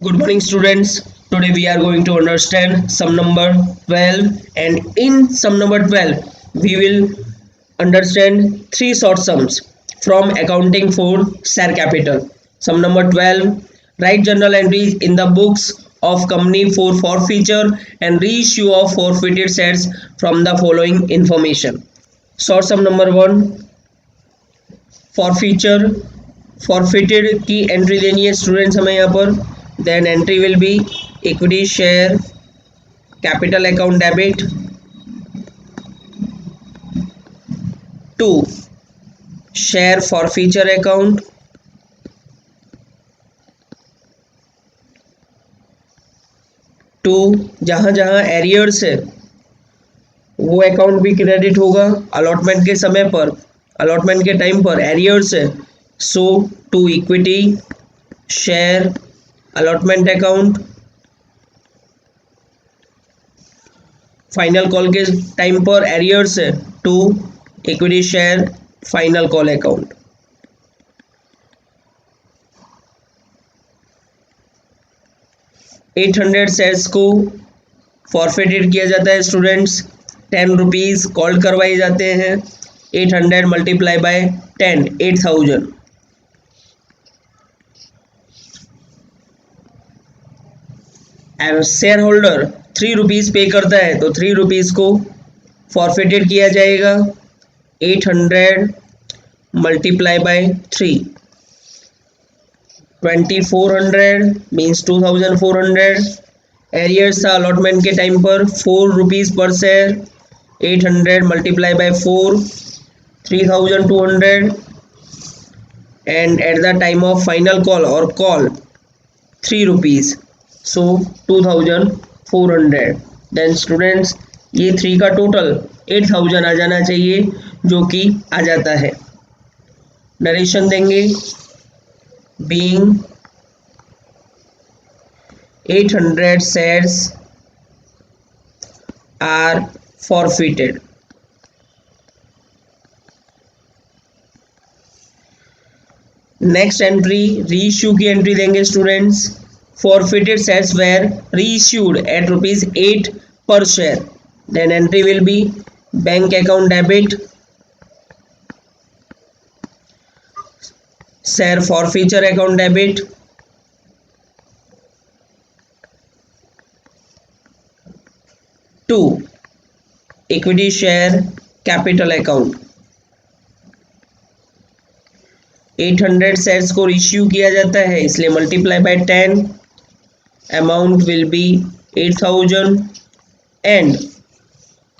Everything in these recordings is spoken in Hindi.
Good morning, students. Today we are going to understand sum number 12, and in sum number 12, we will understand three short sums from accounting for share capital. Sum number 12, write journal entries in the books of company for forfeiture and reissue of forfeited shares from the following information. Short sum number 1, forfeiture forfeited की एंट्री देनी है स्टूडेंट्स हमें यहाँ पर. Then entry will be equity share capital account debit to share forfeiture account to जहाँ जहाँ एरियर्स है वो अकाउंट भी क्रेडिट होगा अलॉटमेंट के समय पर, अलॉटमेंट के टाइम पर एरियर्स है, so to equity share allotment account. Final call के टाइम पर एरियर्स है to equity share final call account. $800 shares को फॉरफिटेड किया जाता है स्टूडेंट्स. 10 रुपीज़ कॉल करवाए जाते हैं. 800 multiply by 10 8000. Share holder 3 rupees पे करता है तो 3 रुपीज़ को फॉरफिटेड किया जाएगा. 800 मल्टीप्लाई बाय 3 2400 मीन्स 2400. एरियर्स था अलॉटमेंट के टाइम पर 4 रुपीज़ पर share. 800 multiply by 4 3200 and at the time of final call और कॉल 3 रुपीज़, सो 2400. देन स्टूडेंट्स ये 3 का टोटल 8000 आ जाना चाहिए जो कि आ जाता है. नरेशन देंगे being 800 shares are forfeited. Next entry reissue की एंट्री देंगे students. forfeited shares were reissued at ₹8 per share. Then entry will be bank account debit share forfeiture account debit to equity share capital account. 800 shares को इश्यू किया जाता है इसलिए multiply by 10 amount will B 8000 and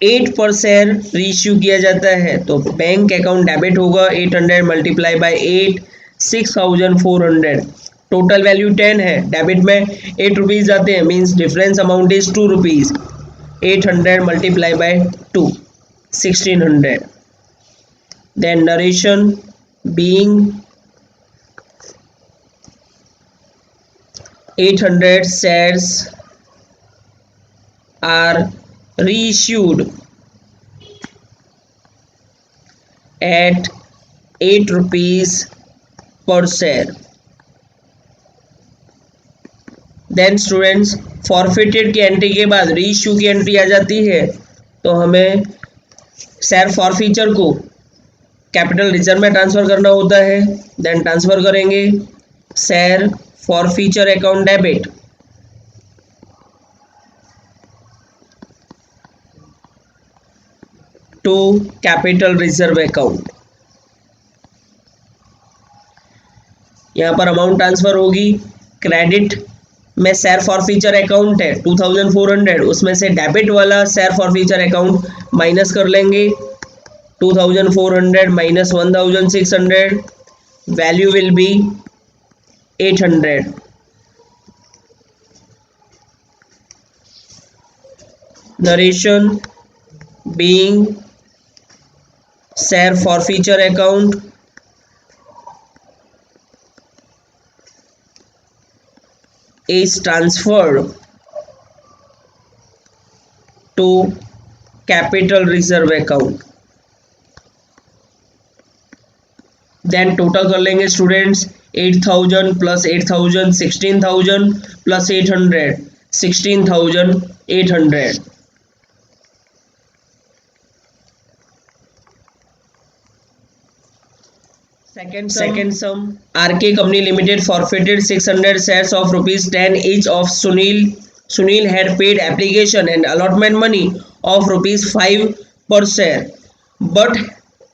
8 पर शेयर रीइश्यू किया जाता है तो बैंक अकाउंट डेबिट होगा. 800 मल्टीप्लाई बाय 8 6400. टोटल वैल्यू 10 है, डेबिट में 8 रुपीज़ आते हैं means difference amount is 2 rupees. 800 multiply by 2 1600. Then narration being 800 shares are reissued at 8 rupees per share. Then students forfeited की एंट्री के बाद रीइश्यू की एंट्री आ जाती है तो हमें शेयर फॉरफीचर को कैपिटल रिजर्व में ट्रांसफ़र करना होता है. देन ट्रांसफ़र करेंगे share forfeiture account debit to capital reserve account. यहाँ पर अमाउंट ट्रांसफर होगी. क्रेडिट में शेयर फॉरफीचर अकाउंट है 2400, उसमें से डेबिट वाला शेयर फॉरफीचर अकाउंट माइनस कर लेंगे. 2400 minus 1600 value will be 800. Narration being share forfeiture account is transferred to capital reserve account. Then total कर लेंगे students 8,000 plus 8,000 16,000 plus 800 16,800. Second sum, RK Company Limited forfeited 600 shares of rupees 10 each of Sunil. Sunil had paid application and allotment money of rupees 5 per share, but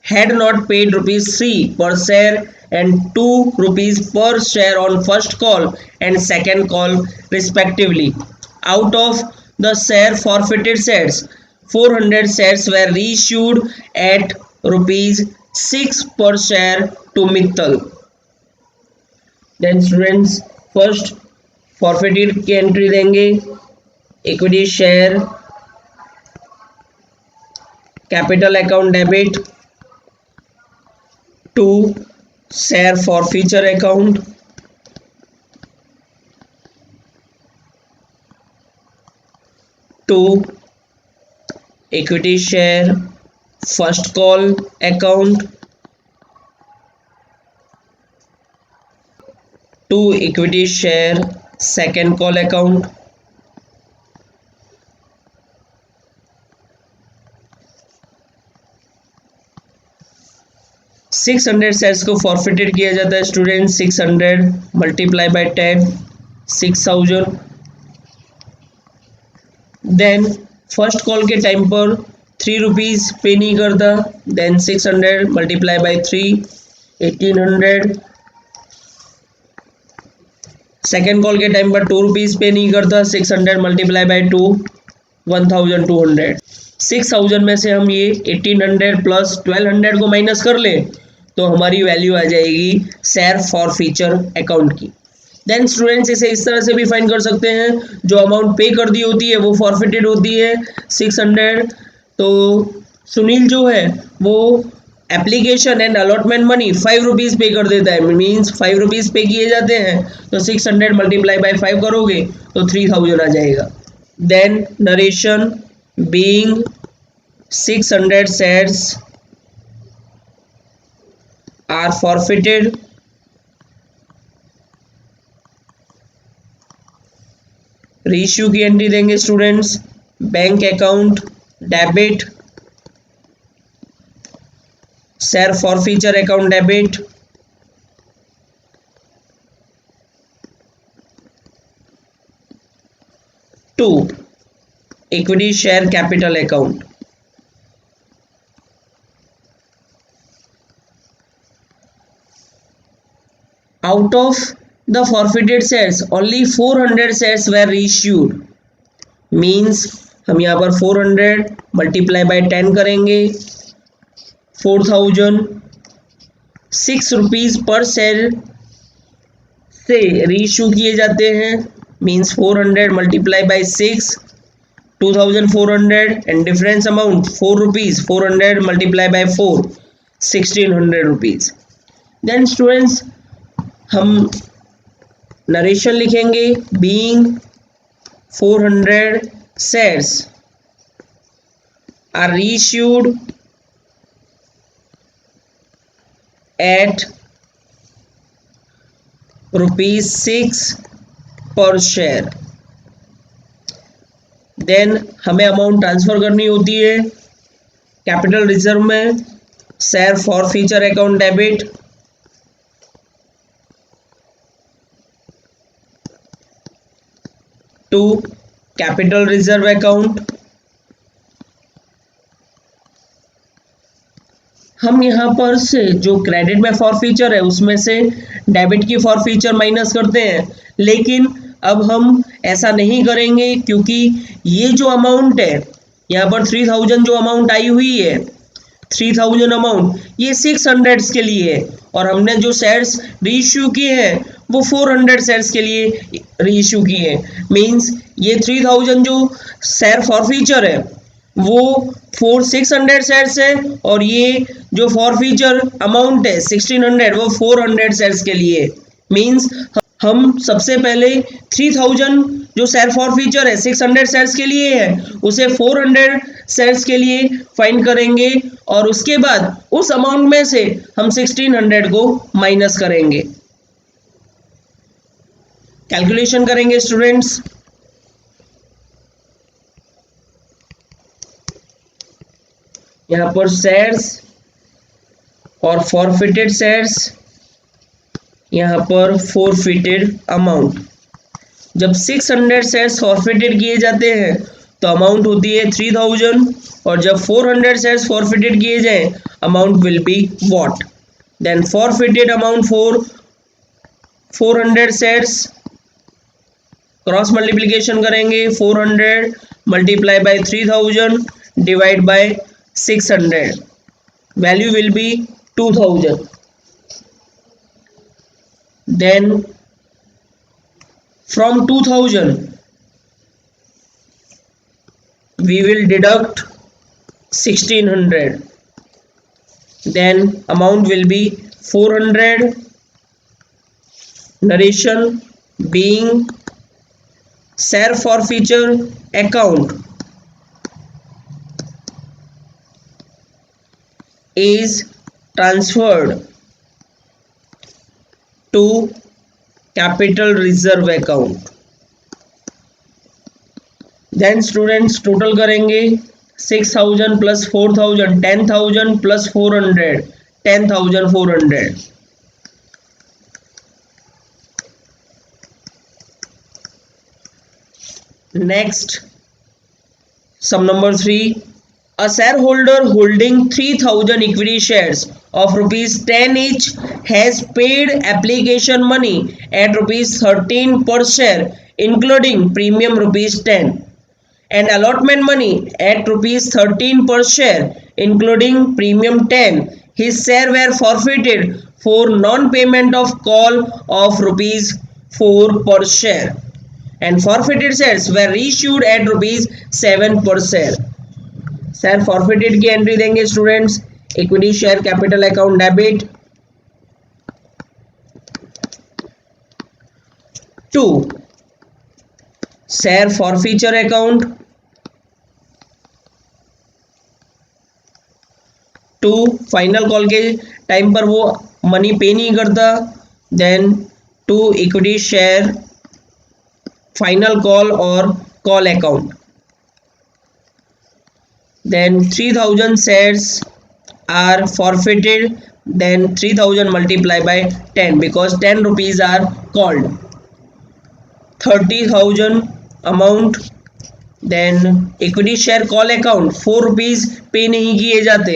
had not paid rupees 3 per share and 2 rupees per share on first call and second call respectively. Out of the share forfeited shares, 400 shares were reissued at rupees 6 per share to Mittal. Then students, first forfeited की एंट्री देंगे, equity share capital account debit, to share forfeiture account, to equity share first call account, to equity share second call account, six 600 shares को फॉरफिटेड किया जाता है student. 600 multiply by 10 6,000. Then first call के टाइम पर 3 रुपीज पे नहीं करता. Then 600 multiply by 3 1800. Second call के टाइम पर 2 रुपीज पे नहीं करता. 600 मल्टीप्लाई बाय 2 1200. 6,000 में से हम ये 1800 प्लस 1200 को माइनस कर ले तो हमारी वैल्यू आ जाएगी शेयर फॉर फीचर अकाउंट की. देन स्टूडेंट्स इसे इस तरह से भी फाइंड कर सकते हैं, जो अमाउंट पे कर दी होती है वो फॉरफिटेड होती है 600. तो सुनील जो है वो application and allotment money 5 rupees पे कर देता है, मीन्स 5 रुपीज़ पे किए जाते हैं. तो 600 मल्टीप्लाई बाय 5 करोगे तो 3000 आ जाएगा. Then narration being 600 shares are forfeited, reissue की एंट्री देंगे students. Bank account debit, share forfeiture account debit, to equity share capital account. Out of the forfeited shares, only 400 shares were reissued. Means हम यहाँ पर 400 मल्टीप्लाई बाय 10 करेंगे. 4000 6 रुपीज़ पर शेयर से रीइश्यू किए जाते हैं. Means 400 multiply by 6 2400 and difference amount 4 rupees. 400 multiply by 4 1600 rupees. Then students हम नरेशन लिखेंगे. Being 400 shares are reissued at rupees 6 per share. Then हमें अमाउंट ट्रांसफर करनी होती है कैपिटल रिजर्व में. Share forfeiture account debit, to capital reserve account. हम यहाँ पर से जो क्रेडिट में फॉर फीचर है उसमें से डेबिट की फॉर फीचर माइनस करते हैं, लेकिन अब हम ऐसा नहीं करेंगे क्योंकि ये जो अमाउंट है यहाँ पर 3000 जो अमाउंट आई हुई है 3000 अमाउंट ये 600 के लिए है और हमने जो शेयर्स रीइश्यू किए हैं वो 400 शेयर्स के लिए रीइश्यू किए हैं. मींस ये 3000 जो शेयर फॉरफीचर है वो 600 शेयर्स है और ये जो फॉरफीचर अमाउंट है 1600 वो 400 शेयर्स के लिए. मींस हम सबसे पहले 3000 जो शेयर फॉरफीचर है 600 शेयर्स के लिए है उसे 400 शेयर्स के लिए फाइंड करेंगे और उसके बाद उस अमाउंट में से हम 1600 को माइनस करेंगे. कैलकुलेशन करेंगे स्टूडेंट्स। यहाँ पर शेयर्स और फॉरफिटेड शेयर्स, यहाँ पर फॉरफिटेड अमाउंट। जब 600 शेयर्स फॉरफिटेड किए जाते हैं तो अमाउंट होती है 3000, और जब 400 शेयर्स फॉरफिटेड किए जाएं amount will be what? Then forfeited amount for 400 shares, cross multiplication करेंगे, 400 multiply by 3000 divide by 600, value will be 2000। Then from 2000 we will deduct 1600, then amount will be 400. Narration being share forfeiture account is transferred to capital reserve account. Then students total करेंगे, 6000 plus 4000, 10000 plus 400, 10400। Next sum number 3, a shareholder holding 3000 equity shares of rupees 10 each has paid application money at rupees 13 per share including premium rupees 10 and allotment money at rupees 13 per share including premium 10. His share were forfeited for non-payment of call of rupees 4 per share and forfeited shares were reissued at rupees 7 per share. Share forfeited की एंट्री देंगे students, equity share capital account debit to share forfeiture account to final call के टाइम पर वो मनी पे नहीं करता, then to equity share final call और call account. Then 3000 shares are forfeited, then 3000 multiplied by 10 because 10 rupees are called, 30,000 amount। then equity share call account 4 rupees पे नहीं किए जाते,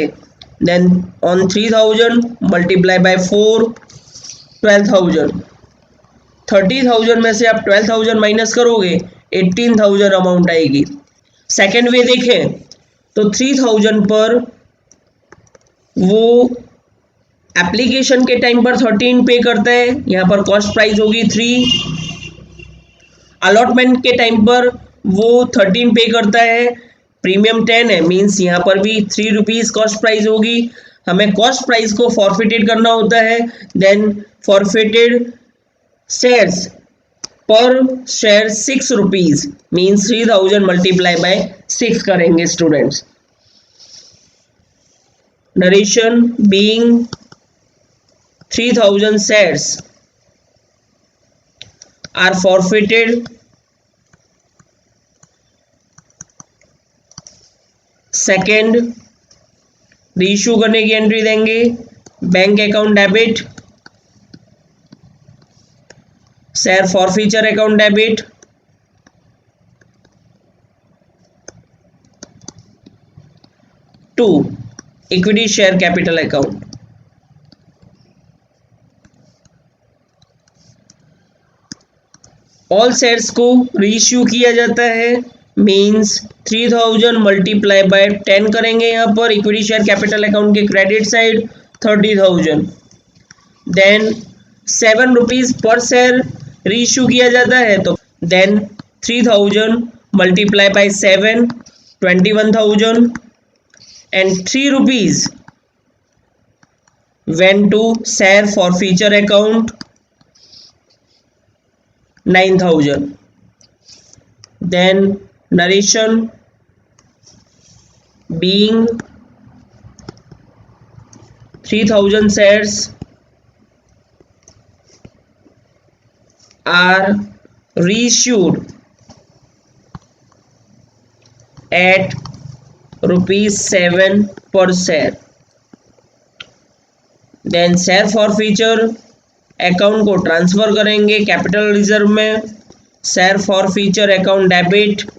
then on 3000 multiply by 4, 12,000। 30,000 में से आप 12,000 माइनस करोगे 18,000 अमाउंट आएगी। सेकेंड वे देखें तो 3000 पर वो एप्लीकेशन के टाइम पर 13 पे करता है, यहाँ पर कॉस्ट प्राइस होगी 3। अलॉटमेंट के टाइम पर वो 13 पे करता है, प्रीमियम 10 है, मींस यहाँ पर भी 3 रुपीज़ कॉस्ट प्राइस होगी। हमें कॉस्ट प्राइस को फॉरफिटेड करना होता है, देन फॉरफिटेड शेयर्स पर share 6 rupees means 3000 multiply by 6 करेंगे students. Narration being 3000 shares are forfeited, second reissue करने की एंट्री देंगे, bank account debit, share forfeiture account debit, to equity share capital account. All shares को रीइश्यू किया जाता है, मींस 3000 मल्टीप्लाई बाय 10 करेंगे यहाँ पर इक्विटी शेयर कैपिटल अकाउंट के क्रेडिट साइड 30,000, देन 7 रुपीज़ पर शेयर रीइश्यू किया जाता है, तो then 3000 multiply bye 7 21,000 and 3 rupees went to share forfeiture account 9,000. Then narration being 3000 shares are reissued at ₹7 per share। Then share forfeiture account को ट्रांसफर करेंगे कैपिटल रिजर्व में। Share forfeiture account debit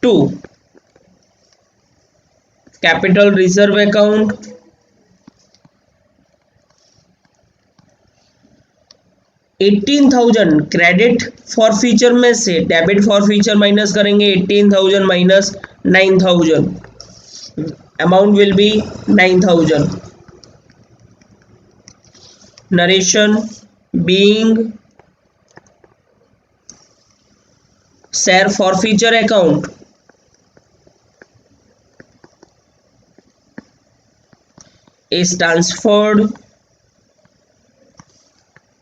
to capital reserve account. 18,000 credit forfeiture में से डेबिट फॉरफीचर माइनस करेंगे। 18,000 minus 9,000, amount will be 9,000। Narration being share forfeiture account is transferred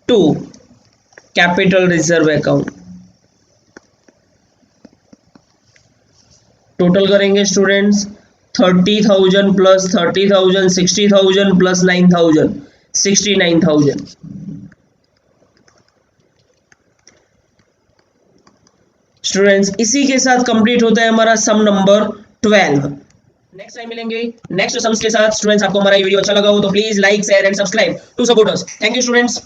to capital reserve account। Total करेंगे स्टूडेंट्स 30,000 प्लस 30,000 60,000 प्लस 9,000 69,000। स्टूडेंट्स इसी के साथ कंप्लीट होता है हमारा सम नंबर 12। नेक्स्ट टाइम मिलेंगे नेक्स्ट सम्स के साथ। स्टूडेंट्स आपको हमारा ये वीडियो अच्छा लगा हो तो please like share and subscribe to support us. Thank you students.